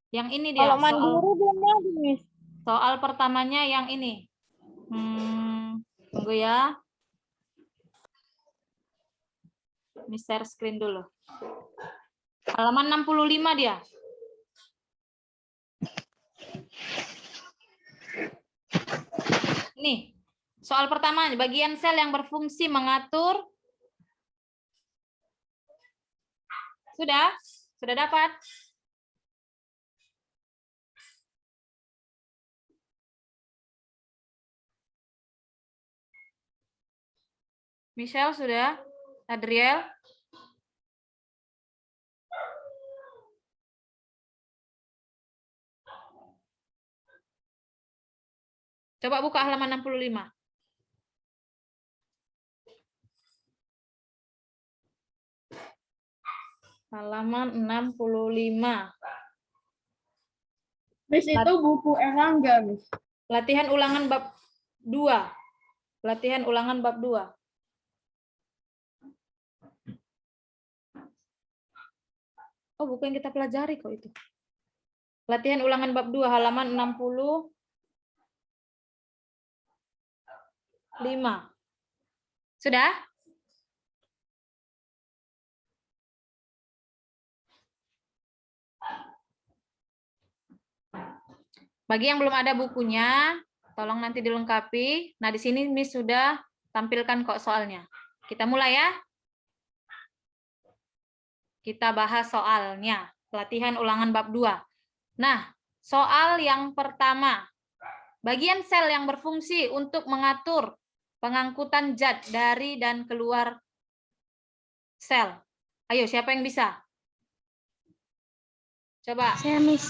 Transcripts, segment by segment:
Yang ini dia. Kalau mandiri belum lagi, Miss. Soal pertamanya yang ini. Tunggu ya. Ini share screen dulu. Halaman 65 dia. Nih, soal pertama, bagian sel yang berfungsi mengatur. Sudah? Sudah dapat? Michelle sudah? Adriel? Coba buka halaman 65. Halaman 65. Miss, itu buku Erlangga, Miss. Latihan ulangan bab 2. Latihan ulangan bab 2. Oh, buku yang kita pelajari kok itu. Latihan ulangan bab 2 halaman 65. Sudah? Bagi yang belum ada bukunya, tolong nanti dilengkapi. Nah, di sini Miss sudah tampilkan kok soalnya. Kita mulai ya. Kita bahas soalnya. Latihan ulangan bab 2. Nah, soal yang pertama. Bagian sel yang berfungsi untuk mengatur pengangkutan zat dari dan keluar sel. Ayo, siapa yang bisa? Coba. Saya, Miss.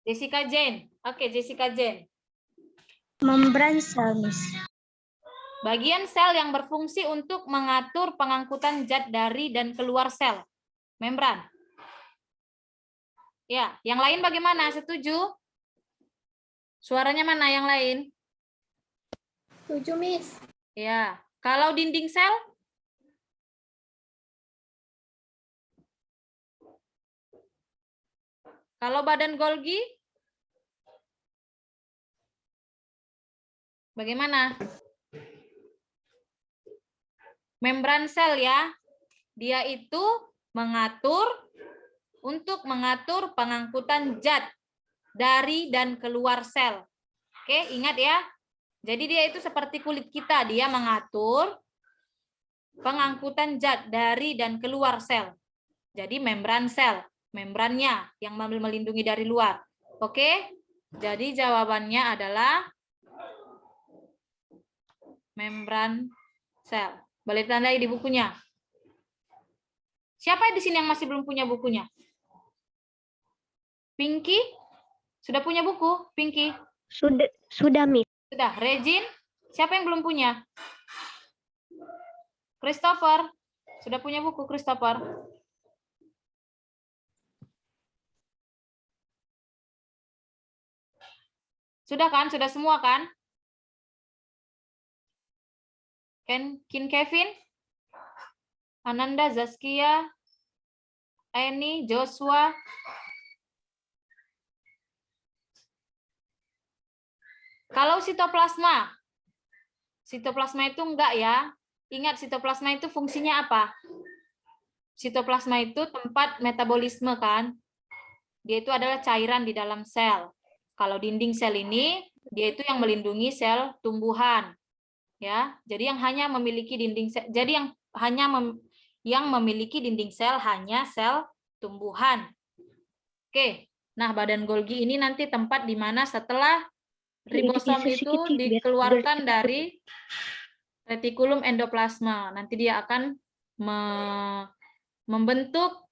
Jessica Jane. Oke, Jessica Jane. Membran sel, Miss. Bagian sel yang berfungsi untuk mengatur pengangkutan zat dari dan keluar sel. Membran. Ya, yang lain bagaimana? Setuju? Suaranya mana yang lain? Setuju, Miss. Ya, kalau dinding sel? Kalau badan Golgi? Bagaimana? Membran sel ya. Dia itu untuk mengatur pengangkutan zat dari dan keluar sel. Oke, ingat ya. Jadi dia itu seperti kulit kita, dia mengatur pengangkutan zat dari dan keluar sel. Jadi membran sel, membrannya yang melindungi dari luar. Oke? Jadi jawabannya adalah membran sel. Boleh tandai di bukunya. Siapa di sini yang masih belum punya bukunya? Pinky? Sudah punya buku? Pinky? Sudah, Miss. Sudah. Regine? Siapa yang belum punya? Christopher? Sudah punya buku, Christopher? Sudah kan? Sudah semua kan? Kin Kevin? Ananda, Zaskia? Eni, Joshua? Kalau sitoplasma itu enggak ya. Ingat, sitoplasma itu fungsinya apa? Sitoplasma itu tempat metabolisme kan? Dia itu adalah cairan di dalam sel. Kalau dinding sel ini, dia itu yang melindungi sel tumbuhan. Ya, jadi yang hanya memiliki dinding sel, jadi yang memiliki dinding sel hanya sel tumbuhan. Oke. Nah, badan Golgi ini nanti tempat di mana setelah ribosom itu dikeluarkan dari retikulum endoplasma. Nanti dia akan membentuk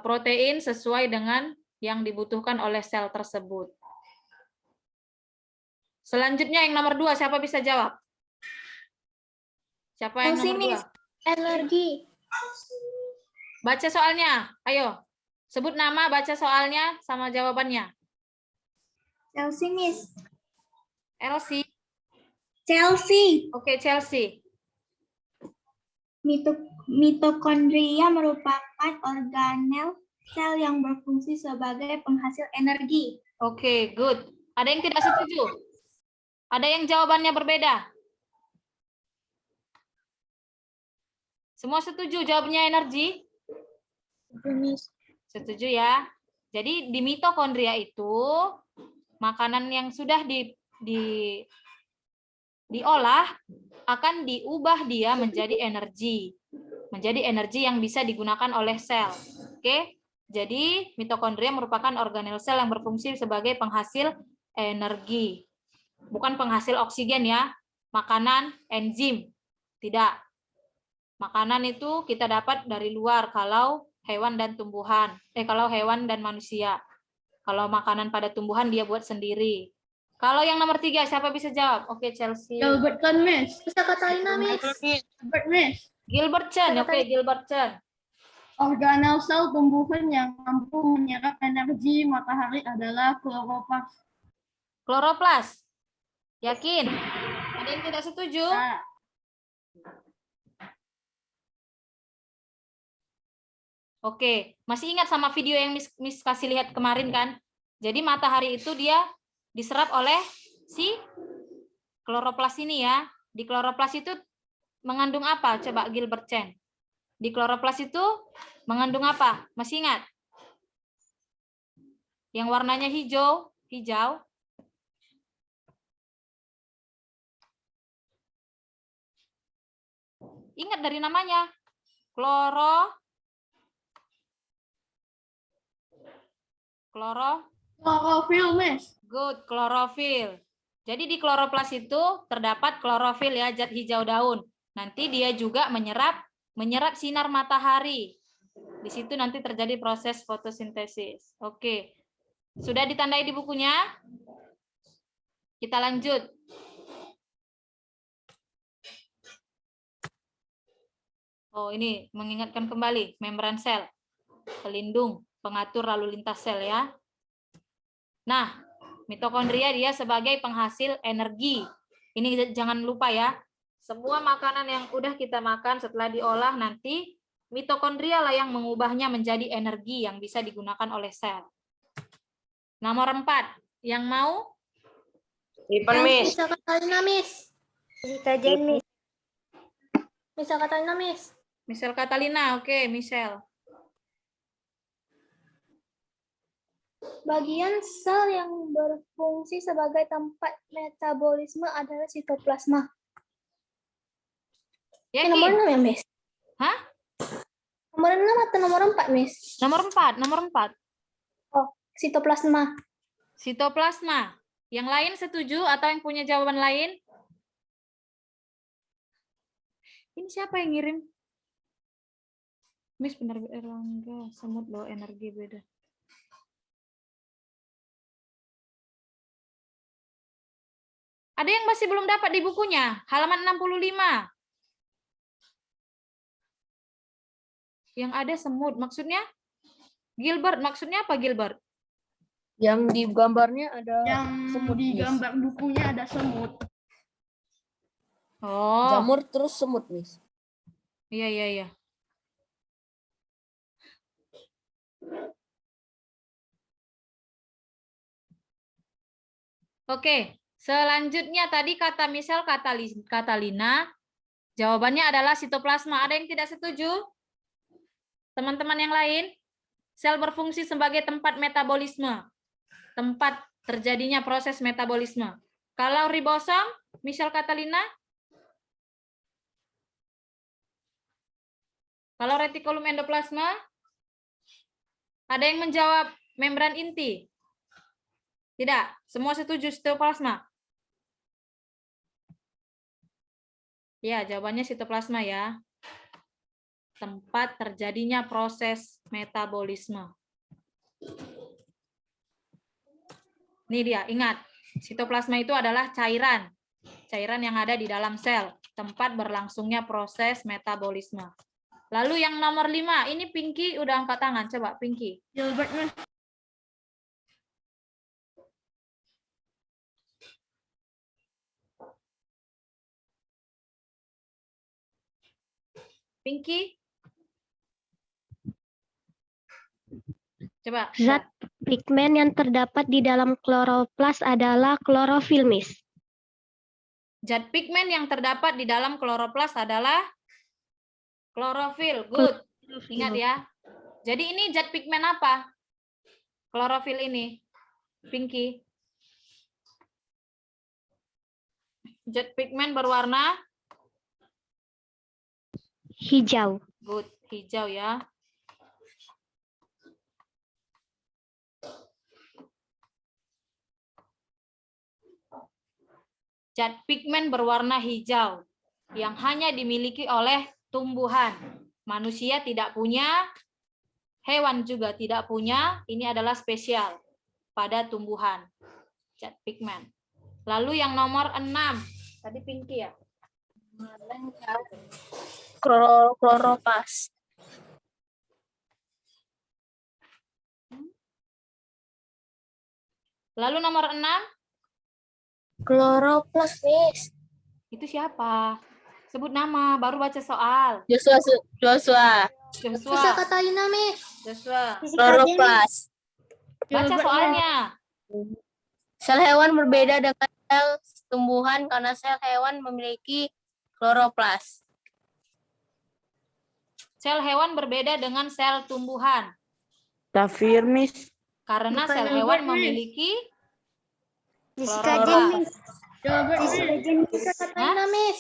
protein sesuai dengan yang dibutuhkan oleh sel tersebut. Selanjutnya yang nomor 2, siapa bisa jawab? Siapa yang nomor 2? Energi. Baca soalnya, ayo. Sebut nama, baca soalnya, sama jawabannya. Chelsea, Miss. Elsie. Chelsea. Oke, Chelsea. Mitokondria merupakan organel Sel yang berfungsi sebagai penghasil energi. Oke, good. Ada yang tidak setuju? Ada yang jawabannya berbeda? Semua setuju jawabnya energi? Setuju ya. Jadi di mitokondria itu makanan yang sudah diolah akan diubah dia menjadi energi. Menjadi energi yang bisa digunakan oleh sel. Oke? Jadi mitokondria merupakan organel sel yang berfungsi sebagai penghasil energi. Bukan penghasil oksigen ya. Makanan, enzim. Tidak. Makanan itu kita dapat dari luar kalau hewan dan tumbuhan. Kalau hewan dan manusia. Kalau makanan pada tumbuhan dia buat sendiri. Kalau yang nomor 3, siapa bisa jawab? Oke, Chelsea. Gilbert kan, Miss? Bisa Catalina, Miss. Gilbert, Miss. Gilbert Chen. Oke, Gilbert Chen. Organel sel tumbuhan yang mampu menyerap energi matahari adalah kloroplas. Kloroplas. Yakin? Ada yang tidak setuju? Nah, Oke, masih ingat sama video yang Miss kasih lihat kemarin kan? Jadi matahari itu dia diserap oleh si kloroplas ini ya. Di kloroplas itu mengandung apa? Coba Gilbert Chen. Di kloroplas itu mengandung apa? Masih ingat? Yang warnanya hijau, Ingat dari namanya. klorofil, Miss. Good, klorofil. Jadi di kloroplas itu terdapat klorofil ya, zat hijau daun. Nanti dia juga menyerap sinar matahari. Di situ nanti terjadi proses fotosintesis. Oke. Sudah ditandai di bukunya? Kita lanjut. Oh, ini mengingatkan kembali membran sel. Pelindung, pengatur lalu lintas sel ya. Nah, mitokondria dia sebagai penghasil energi. Ini jangan lupa ya. Semua makanan yang udah kita makan setelah diolah nanti mitokondria lah yang mengubahnya menjadi energi yang bisa digunakan oleh sel. Nomor 4, yang mau? Miss. Bisa Catalina, Miss. Bisa Jen, Miss. Bisa Catalina, Miss. Michelle Catalina, oke, Michelle. Bagian sel yang berfungsi sebagai tempat metabolisme adalah sitoplasma. Yakin? Nomor 6 ya, Miss? Hah? Nomor 6 atau nomor 4, Miss? Nomor 4. Oh, sitoplasma. Sitoplasma. Yang lain setuju atau yang punya jawaban lain? Ini siapa yang ngirim? Miss benar Erlangga, semut bawa energi beda. Ada yang masih belum dapat di bukunya, halaman 65. Yang ada semut, maksudnya? Gilbert, maksudnya apa Gilbert? Yang di gambarnya ada Yang semut, di Miss. gambar bukunya ada semut. Oh, Jamur terus semut, Miss. iya. Oke, selanjutnya tadi kata Michelle Catalina, jawabannya adalah sitoplasma. Ada yang tidak setuju? Teman-teman yang lain? Sel berfungsi sebagai tempat metabolisme. Tempat terjadinya proses metabolisme. Kalau ribosom, Michelle Catalina? Kalau retikulum endoplasma? Ada yang menjawab membran inti? Tidak, semua setuju sitoplasma. Ya, jawabannya sitoplasma ya. Tempat terjadinya proses metabolisme. Ini dia, ingat. Sitoplasma itu adalah cairan. Cairan yang ada di dalam sel. Tempat berlangsungnya proses metabolisme. Lalu yang nomor 5, ini Pinky udah angkat tangan. Coba Pinky. Gilbert, Miss. Pinky. Coba. Zat pigmen yang terdapat di dalam kloroplas adalah klorofil, Miss. Zat pigmen yang terdapat di dalam kloroplas adalah klorofil. Good. Ingat ya. Jadi ini zat pigmen apa? Klorofil ini. Pinky. Zat pigmen berwarna Hijau. good, hijau ya. Zat pigmen berwarna hijau yang hanya dimiliki oleh tumbuhan. Manusia tidak punya, hewan juga tidak punya. Ini adalah spesial pada tumbuhan. Zat pigmen. Lalu yang nomor 6. Tadi Pinky ya? Kloroplas. Lalu nomor 6. Kloroplas, Miss. Itu siapa? Sebut nama, baru baca soal. Joshua. Joshua. Katarina, Miss. Joshua. Kloroplas. Baca soalnya. Sel hewan berbeda dengan sel tumbuhan karena sel hewan memiliki kloroplas. Sel hewan berbeda dengan sel tumbuhan. Tafsir, Miss. Karena Bukan sel yang hewan buat, Miss. memiliki Diskajen, kloroplas. Miss. Jawaban, Miss. Diskajen bisa Katarina, Miss.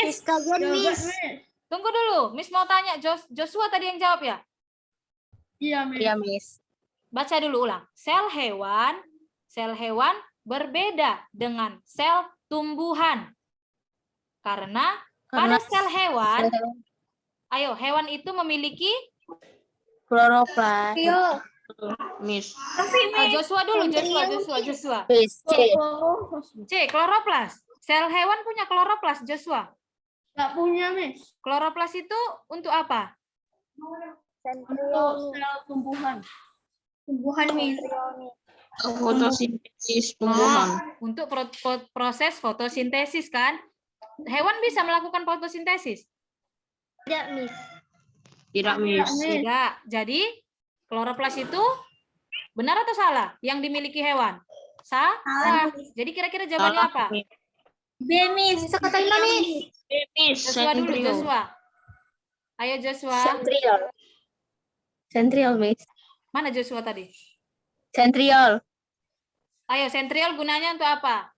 Diskajen, Jawaban, Miss. Miss. Tunggu dulu, Miss mau tanya. Joshua tadi yang jawab ya? Iya, Miss. Iya, Miss. Baca dulu ulang. Sel hewan berbeda dengan sel tumbuhan. Karena pada sel hewan, ayo hewan itu memiliki kloroplas. Yo. Miss. Joshua dulu, Joshua. Miss, C. C, kloroplas. Sel hewan punya kloroplas, Joshua. Nggak punya, Miss. Kloroplas itu untuk apa? Untuk sel tumbuhan. Tumbuhan, Miss. Fotosintesis tumbuhan. Untuk proses fotosintesis kan? Hewan bisa melakukan fotosintesis? Tidak, Miss. Tidak, Miss. Tidak. Jadi kloroplas itu benar atau salah yang dimiliki hewan? Salah. Jadi kira-kira jawabannya apa? B, Miss. Bisa Katarina, Miss. Miss. Joshua dulu, Joshua. Ayo Joshua. Sentriol, Miss. Mana Joshua tadi? Sentriol. Ayo, sentriol gunanya untuk apa?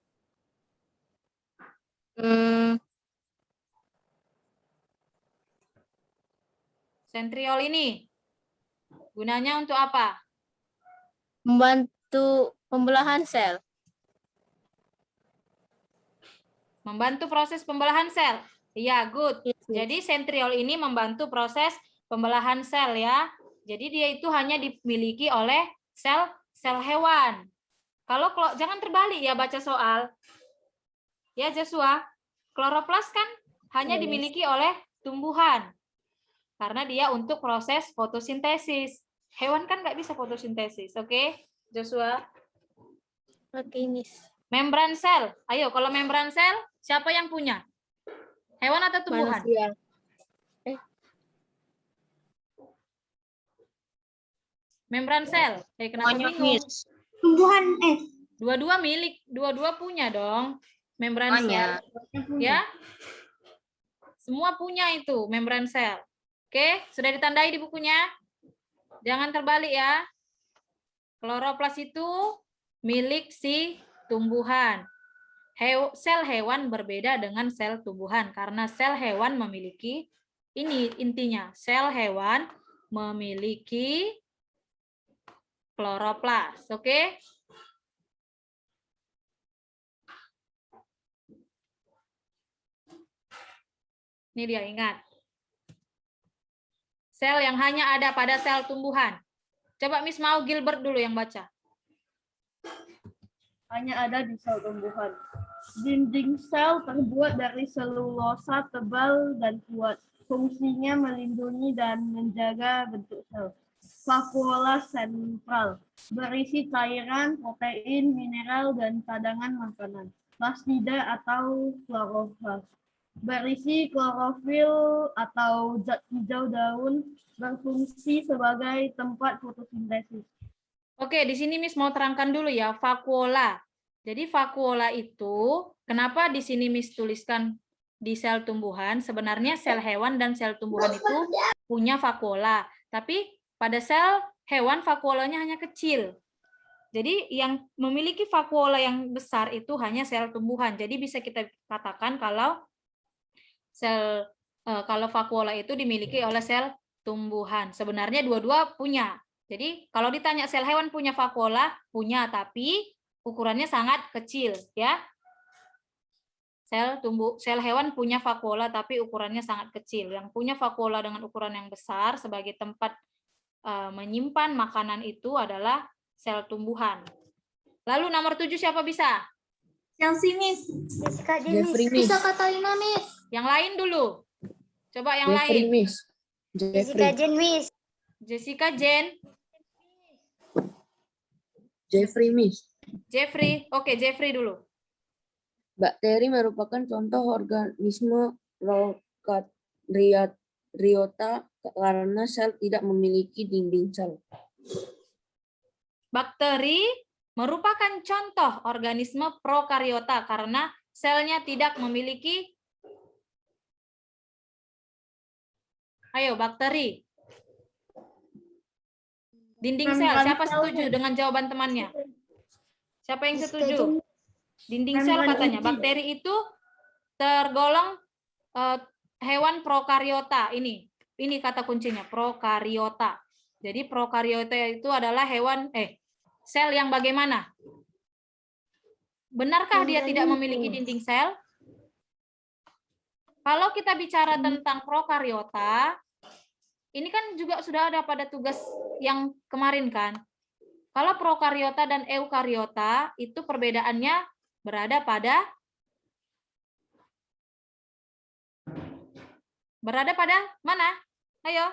Sentriol ini gunanya untuk apa? Membantu pembelahan sel. Membantu proses pembelahan sel. Iya, good. Jadi sentriol ini membantu proses pembelahan sel ya. Jadi dia itu hanya dimiliki oleh sel hewan. Kalau jangan terbalik ya baca soal. Ya Joshua, kloroplas kan hanya dimiliki oleh tumbuhan. Karena dia untuk proses fotosintesis. Hewan kan nggak bisa fotosintesis, oke? Joshua. Oke, Miss. Membran sel. Ayo, kalau membran sel, siapa yang punya? Hewan atau tumbuhan? Manusia. Membran sel. Kenapa bingung? Tumbuhan, Dua-dua punya dong. Membran sel. Ya. Semua punya itu membran sel. Oke, sudah ditandai di bukunya? Jangan terbalik ya. Kloroplas itu milik si tumbuhan. Sel hewan berbeda dengan sel tumbuhan karena sel hewan memiliki, ini intinya, sel hewan memiliki kloroplas. Oke? Ini dia, ingat. Sel yang hanya ada pada sel tumbuhan. Coba Miss mau Gilbert dulu yang baca. Hanya ada di sel tumbuhan. Dinding sel terbuat dari selulosa tebal dan kuat. Fungsinya melindungi dan menjaga bentuk sel. Vakuola sentral berisi cairan, protein, mineral, dan cadangan makanan. Plastida atau klorofil berisi klorofil atau zat hijau daun, berfungsi sebagai tempat fotosintesis. Oke, di sini Miss mau terangkan dulu ya, vakuola. Jadi vakuola itu, kenapa di sini Miss tuliskan di sel tumbuhan? Sebenarnya sel hewan dan sel tumbuhan itu punya vakuola. Tapi pada sel hewan vakuolanya hanya kecil. Jadi yang memiliki vakuola yang besar itu hanya sel tumbuhan. Jadi bisa kita katakan kalau kalau vakuola itu dimiliki oleh sel tumbuhan. Sebenarnya dua-dua punya. Jadi kalau ditanya sel hewan punya vakuola, punya, tapi ukurannya sangat kecil, ya. Sel hewan punya vakuola tapi ukurannya sangat kecil. Yang punya vakuola dengan ukuran yang besar sebagai tempat menyimpan makanan itu adalah sel tumbuhan. Lalu nomor 7 siapa bisa? Chelsea, Miss. Jessica, Jeffrey, Miss. Bisa Catalina, Miss. Yang lain dulu. Coba yang Jeffrey, lain. Miss. Jeffrey. Jen, Miss. Jessica, Jen, Jeffrey, Miss. Jeffrey. Oke, Jeffrey dulu. Bakteri merupakan contoh organisme prokaryota karena sel tidak memiliki dinding sel. Bakteri merupakan contoh organisme prokariota karena selnya tidak memiliki. Ayo, bakteri. Dinding sel. Siapa setuju dengan jawaban temannya? Siapa yang setuju? Dinding sel katanya. Bakteri itu tergolong hewan prokariota. Ini kata kuncinya, prokariota. Jadi prokariota itu adalah hewan sel yang bagaimana? Benarkah dia tidak memiliki dinding sel? Kalau kita bicara tentang prokariota, ini kan juga sudah ada pada tugas yang kemarin kan. Kalau prokariota dan eukariota itu perbedaannya berada pada mana? Ayo.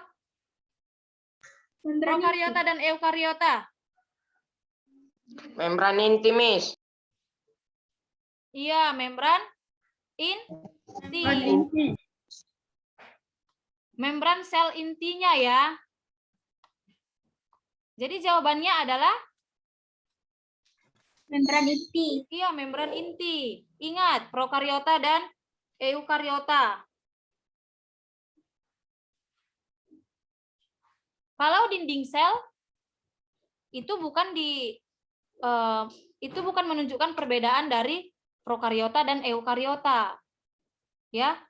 Prokariota dan eukariota. Membran inti, Miss. Iya, membran inti. Membran sel intinya ya. Jadi jawabannya adalah Membran inti. iya, membran inti. Ingat, prokariota dan eukariota. Kalau dinding sel itu bukan menunjukkan perbedaan dari prokariota dan eukariota. Ya.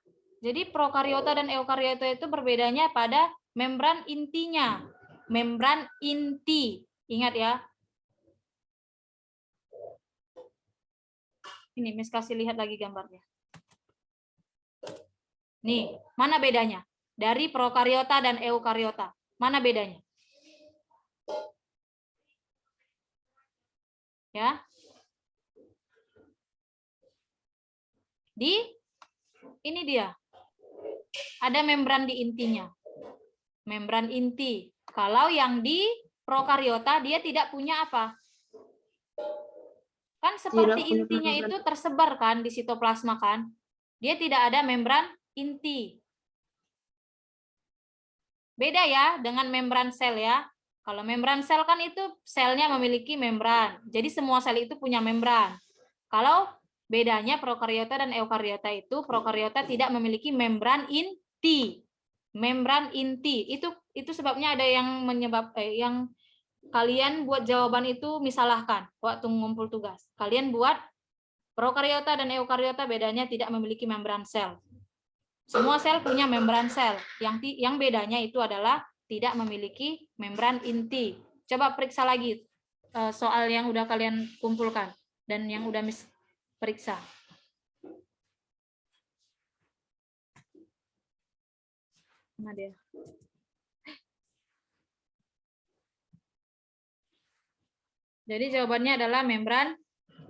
Jadi prokariota dan eukariota itu berbedanya pada membran intinya. Membran inti. Ingat ya. Ini Miss kasih lihat lagi gambarnya. Nih, mana bedanya? Dari prokariota dan eukariota. Mana bedanya? Ya. Ini dia. Ada membran di intinya. Membran inti. Kalau yang di prokariota dia tidak punya apa? Kan seperti intinya itu tersebar kan di sitoplasma kan? Dia tidak ada membran inti. Beda ya dengan membran sel ya. Kalau membran sel kan itu selnya memiliki membran. Jadi semua sel itu punya membran. Kalau bedanya prokariota dan eukariota itu, prokariota tidak memiliki membran inti. Membran inti. Itu sebabnya ada yang yang kalian buat jawaban itu misalahkan waktu ngumpul tugas. Kalian buat prokariota dan eukariota bedanya tidak memiliki membran sel. Semua sel punya membran sel. Yang bedanya itu adalah tidak memiliki membran inti. Coba periksa lagi soal yang udah kalian kumpulkan dan yang udah Miss periksa. Mana dia? Jadi jawabannya adalah membran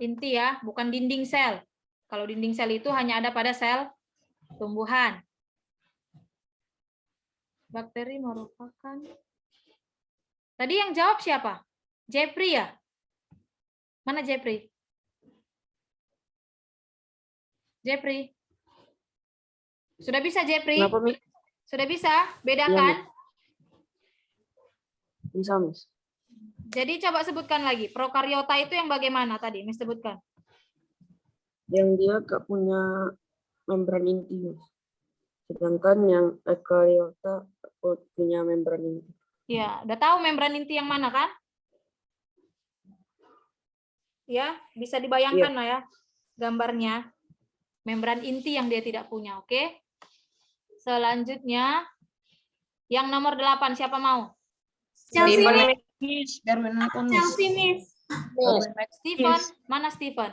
inti ya, bukan dinding sel. Kalau dinding sel itu hanya ada pada sel tumbuhan. Bakteri merupakan. Tadi yang jawab siapa? Jeffrey ya? Mana Jeffrey? Jeffrey. Sudah bisa Jeffrey? Kenapa, Miss? Sudah bisa? Bedakan? Bisa, Miss. Jadi coba sebutkan lagi. Prokariota itu yang bagaimana tadi? Miss sebutkan. Yang dia gak punya membran inti, Mas. Sedangkan yang eukaryota punya membran inti. Ya, udah tahu membran inti yang mana kan? Ya, bisa dibayangkan lah ya gambarnya. Membran inti yang dia tidak punya, oke? Selanjutnya, yang nomor 8, siapa mau? Stephen Miss. Darwin Michael Miss. Stephen, mana Stephen?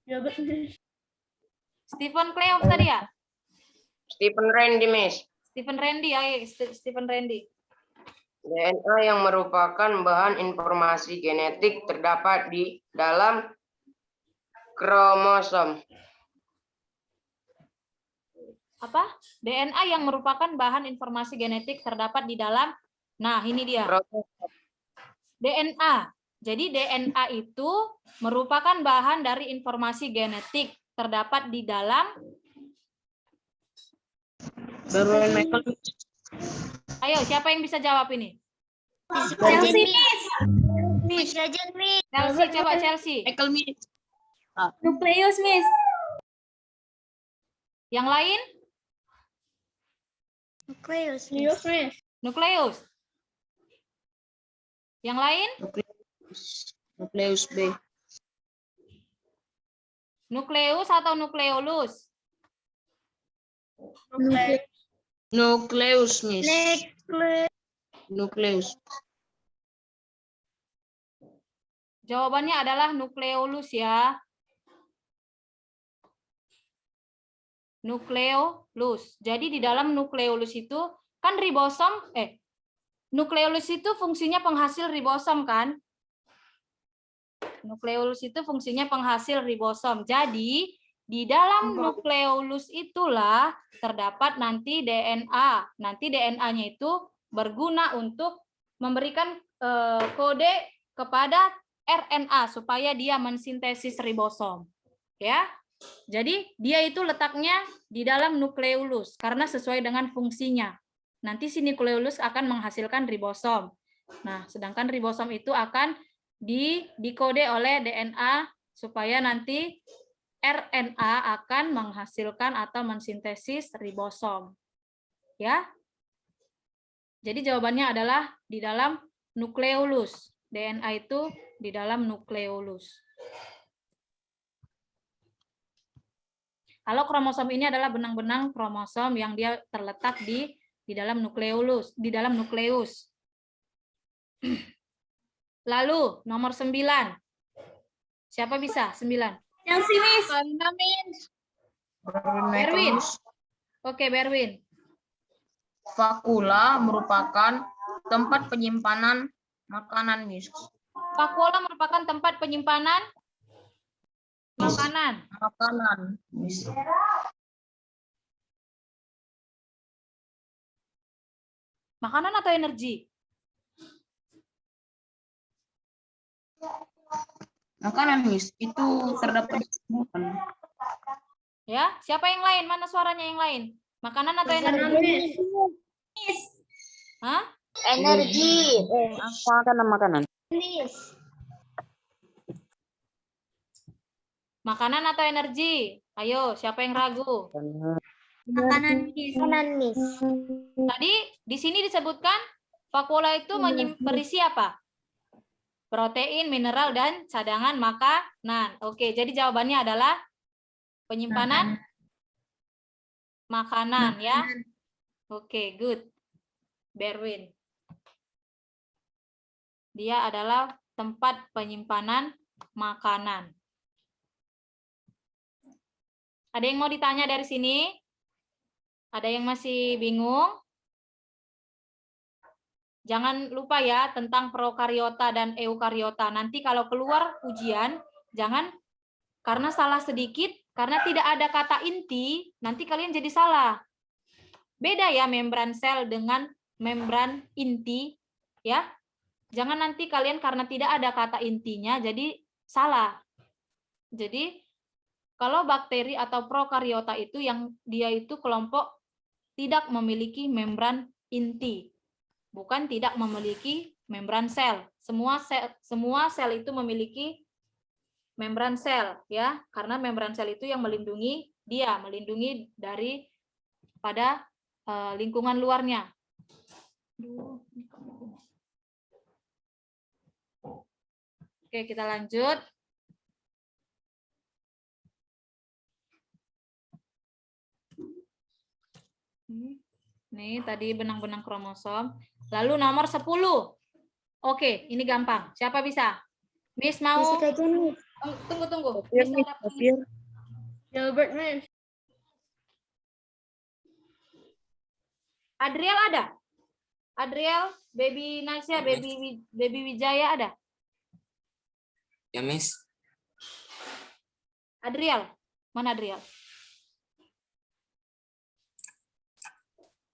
Jabat Miss. Stephen Cleof tadi ya? Stephen Randy Miss. Stephen Randy, ayo Stephen Randy. DNA yang merupakan bahan informasi genetik terdapat di dalam kromosom. Apa? DNA yang merupakan bahan informasi genetik terdapat di dalam. Nah, ini dia. DNA. Jadi DNA itu merupakan bahan dari informasi genetik terdapat di dalam. Darwin Michael Miss. Ayo, siapa yang bisa jawab ini? Chelsea, Chelsea, coba Chelsea. Michael Miss. Nukleus, Miss. Yang lain? Nukleus, Nukleus Miss. Nukleus. Yang lain? Nukleus B. Nukleus atau nukleolus? Nukleus Miss. Nukleus. Jawabannya adalah nukleolus ya. Nukleolus. Jadi di dalam nukleolus itu kan ribosom, nukleolus itu fungsinya penghasil ribosom kan? Nukleolus itu fungsinya penghasil ribosom. Jadi di dalam nukleolus itulah terdapat nanti DNA. Nanti DNA-nya itu berguna untuk memberikan kode kepada RNA supaya dia mensintesis ribosom. Ya. Jadi dia itu letaknya di dalam nukleolus karena sesuai dengan fungsinya. Nanti si nukleolus akan menghasilkan ribosom. Nah, sedangkan ribosom itu akan dikode oleh DNA supaya nanti RNA akan menghasilkan atau mensintesis ribosom. Ya. Jadi jawabannya adalah di dalam nukleolus. DNA itu di dalam nukleolus. Kalau kromosom ini adalah benang-benang kromosom yang dia terletak di dalam nukleolus, di dalam nukleus. Lalu nomor 9. Siapa bisa? 9. Chelsea, Miss. Berwin. Oke, Berwin. Vakula merupakan tempat penyimpanan makanan, Miss. Vakula merupakan tempat penyimpanan makanan. Makanan, Miss. Makanan atau energi? Makanan, Miss. Itu terdapat di tumbuhan. Ya, siapa yang lain? Mana suaranya yang lain? Makanan atau energi? Hah? Energi. Makanan. Makanan atau energi? Ayo, siapa yang ragu? Makanan, Miss. Tadi di sini disebutkan vakula itu berisi apa? Protein, mineral, dan cadangan makanan. Oke, jadi jawabannya adalah penyimpanan makanan ya. Oke, good. Berwin. Dia adalah tempat penyimpanan makanan. Ada yang mau ditanya dari sini? Ada yang masih bingung? Jangan lupa ya tentang prokariota dan eukariota. Nanti kalau keluar ujian, jangan karena salah sedikit, karena tidak ada kata inti, nanti kalian jadi salah. Beda ya membran sel dengan membran inti, ya. Jangan nanti kalian karena tidak ada kata intinya, jadi salah. Jadi kalau bakteri atau prokariota itu yang dia itu kelompok tidak memiliki membran inti. Bukan tidak memiliki membran sel. Semua sel itu memiliki membran sel ya, karena membran sel itu yang melindungi dari pada lingkungan luarnya. Oke, kita lanjut. Nih, tadi benang-benang kromosom. Lalu nomor 10. Oke, ini gampang. Siapa bisa? Miss mau? Tunggu. Miss ada- Gilbert, Miss. Adriel ada? Adriel, Baby Nasya, Baby Wijaya ada? Ya, Miss. Adriel, mana Adriel?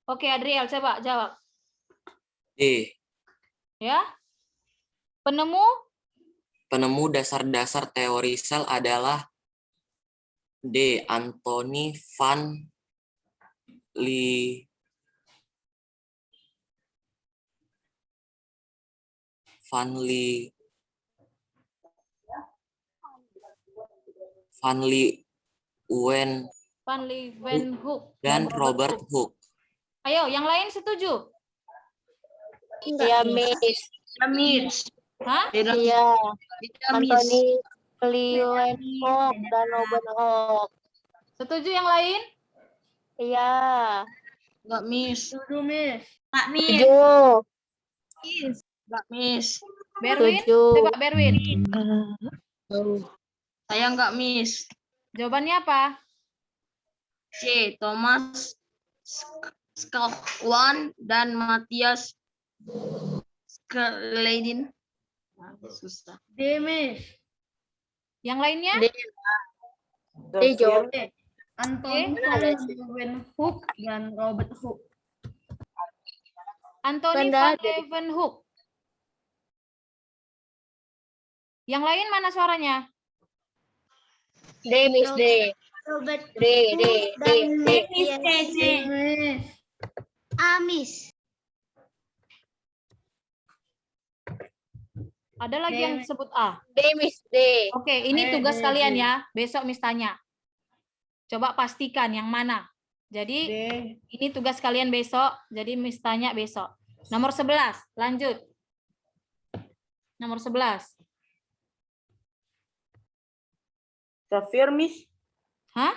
Oke, Adriel, coba jawab. D. Ya. Penemu? Penemu dasar-dasar teori sel adalah D. Anthony van Leeuwen Van Leeuwenhoek dan Robert Hooke. Ayo, yang lain setuju? Iya, Miss. Miss. Hah? Iya. Anthony Leeuwenhoek dan Robert Hooke. Setuju yang lain? Iya. Enggak, Miss. Setuju, Miss. Tujuh. Enggak, Miss. Berwin? Setuju. Coba Berwin. Saya enggak, Miss. Jawabannya apa? C. Thomas Scalwan dan Matthias Schleiden. Susah. D, Miss. Yang lainnya? D jawab. Anthony van Leeuwenhoek dan Robert Hooke. Anthony Benda van Leeuwenhoek. Yang lain mana suaranya? D, Miss. D. Miss. Ada lagi yang disebut A. D, Miss. D. Oke, ini tugas kalian ya. Besok Miss tanya. Coba pastikan yang mana. Jadi D. ini tugas kalian besok. Jadi Miss tanya besok. Nomor 11. Lanjut. Nomor 11. Xavier, Miss. Hah?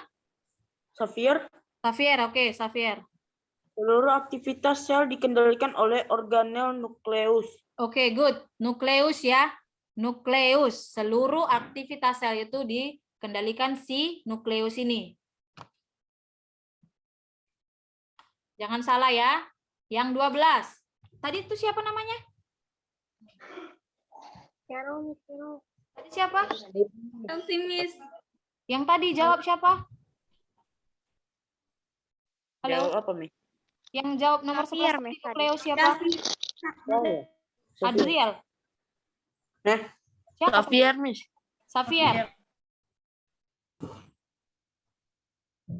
Xavier. Xavier, oke, Xavier. Seluruh aktivitas sel dikendalikan oleh organel nukleus. Oke, good. Nukleus ya. Nukleus. Seluruh aktivitas sel itu dikendalikan si nukleus ini. Jangan salah ya. Yang 12. Tadi itu siapa namanya? Tadi siapa? Yang tadi jawab siapa? Halo? Jawab apa, Miss? Yang jawab nomor 11 tadi nukleus siapa? Adriel. Nah, Siapa? Xavier, Miss. Xavier.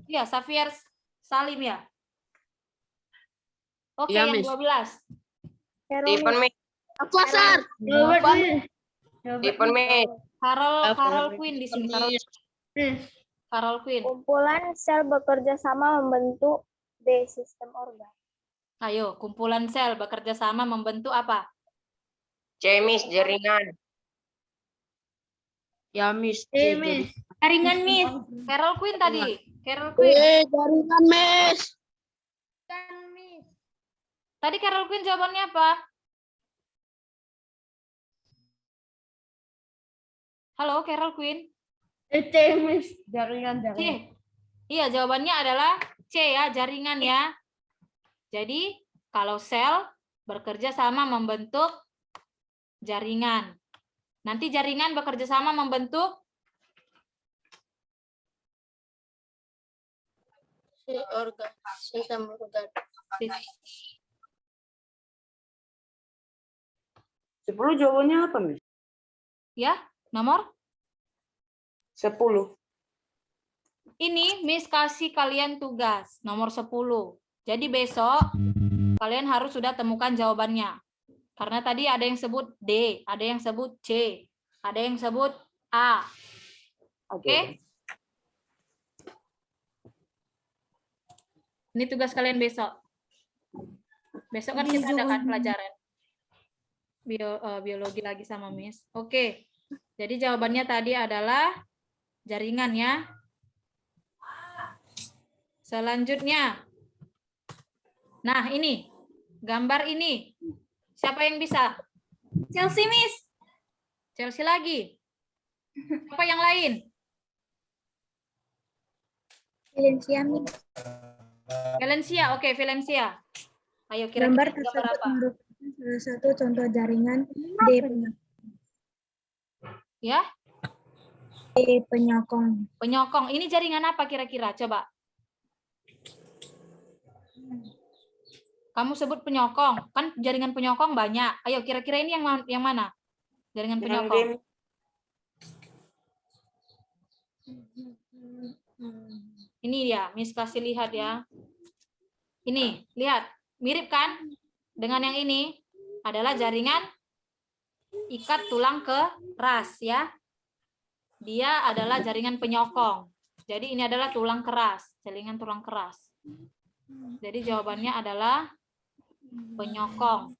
Iya, Xavier Salim ya. Oke, Iya, yang Miss. 12. Stephen, Miss. Gilbert, Miss. Stephen, Miss. Carol Queen di sini. Miss. Carol Queen. Kumpulan sel bekerja sama membentuk B. Sistem organ. Ayo, kumpulan sel bekerja sama membentuk apa? C, Miss. Jaringan. Ya, Miss. D, Miss. Jaringan, Miss. Carol Queen tadi. Carol Queen. Jaringan, Miss. Tadi Carol Queen jawabannya apa? Halo, Carol Queen. C, Miss. Jaringan. C. Iya, jawabannya adalah C ya, jaringan ya. Jadi, kalau sel bekerja sama membentuk jaringan. Nanti jaringan bekerja sama membentuk Sistem organ. 10 jawabannya apa, Miss? ya, nomor 10. ini Miss kasih kalian tugas nomor 10. Jadi besok kalian harus sudah temukan jawabannya. Karena tadi ada yang sebut D, ada yang sebut C, ada yang sebut A. Oke? Ini tugas kalian besok. Besok kan kita ada kan pelajaran biologi lagi sama Miss. Oke. Jadi jawabannya tadi adalah jaringan ya. Selanjutnya. Nah, ini. Gambar ini. Siapa yang bisa? Chelsea, Miss. Chelsea lagi. Apa yang lain? Valencia, Miss. Valencia. Oke, Valencia. Ayo Gambar kira-kira gambar tersebut apa? merupakan salah satu contoh jaringan D Ya, penyokong. penyokong. Ini jaringan apa kira-kira? Coba. Kamu sebut penyokong. Kan jaringan penyokong banyak. Ayo kira-kira ini yang mana? Jaringan Yang penyokong. D. Ini dia, Miss kasih lihat ya. Ini, lihat. Mirip kan? Dengan yang ini adalah jaringan ikat tulang keras ya. Dia adalah jaringan penyokong. Jadi ini adalah tulang keras, jaringan tulang keras. Jadi jawabannya adalah penyokong.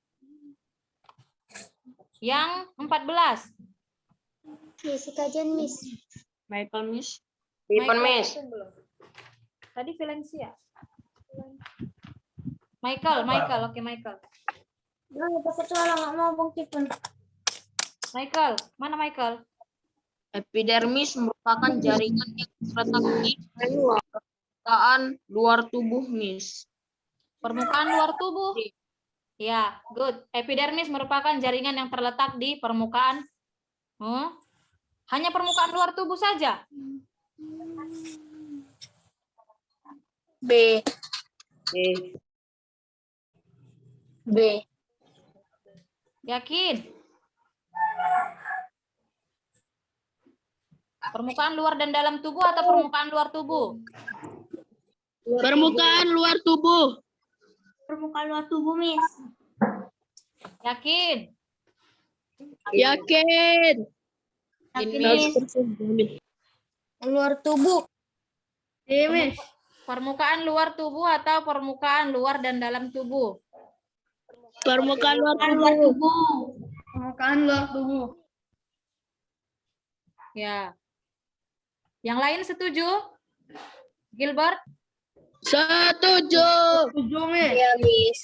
Yang 14. Miss, kajian, Miss. Michael, Miss. Stephen, Miss. Tadi Valencia. Michael, oke Michael. Michael, mana Michael? Epidermis merupakan jaringan yang terletak di permukaan luar tubuh, Miss. Permukaan luar tubuh. Ya, good. Epidermis merupakan jaringan yang terletak di permukaan. Hanya permukaan luar tubuh saja. B. B. Yakin? Permukaan luar dan dalam tubuh atau permukaan luar tubuh? Permukaan luar tubuh. Permukaan luar tubuh, Miss. Yakin? Yakin. Luar tubuh. Miss. Permukaan luar tubuh atau permukaan luar dan dalam tubuh? Permukaan luar tubuh. Permukaan luar tubuh. Ya. Yang lain setuju? Gilbert? Setuju. Setuju, Miss. Ya, Miss.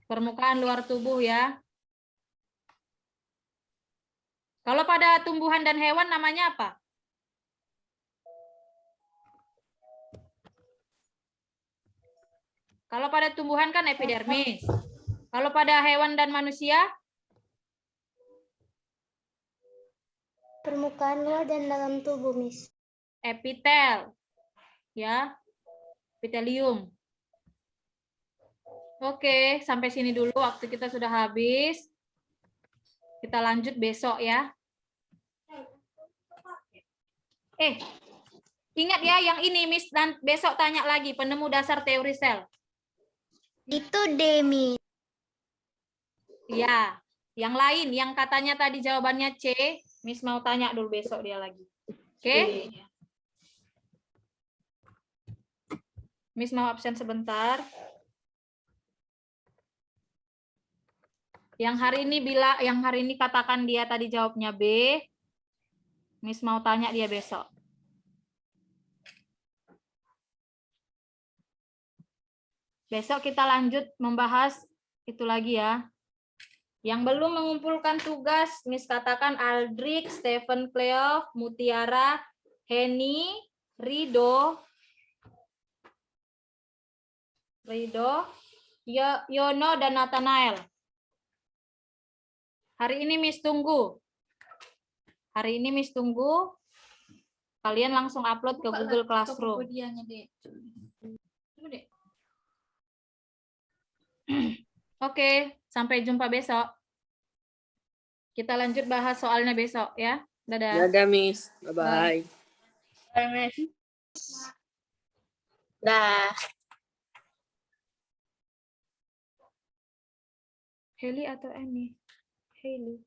Permukaan luar tubuh ya. Kalau pada tumbuhan dan hewan namanya apa? Kalau pada tumbuhan kan epidermis. Kalau pada hewan dan manusia? Permukaan luar dan dalam tubuh, Miss. Epitel. Ya. Epitelium. Oke, sampai sini dulu waktu kita sudah habis. Kita lanjut besok ya. Ingat ya yang ini Miss, dan besok tanya lagi penemu dasar teori sel. Itu D, Miss. Ya, yang lain yang katanya tadi jawabannya C, Miss mau tanya dulu besok dia lagi. Oke? Miss mau absen sebentar. Yang hari ini katakan dia tadi jawabnya B. Miss mau tanya dia besok. Besok kita lanjut membahas itu lagi ya. Yang belum mengumpulkan tugas, Miss katakan Aldrich, Stephen Cleof, Mutiara, Henny, Rido, Yono, dan Nathanael. Hari ini Miss tunggu. Hari ini Miss tunggu. Kalian langsung upload ke Google Classroom. Oke, sampai jumpa besok. Kita lanjut bahas soalnya besok ya. Dadah. Dadah, Miss. Bye-bye. Bye, Miss. Dah. Haley atau Annie? Haley.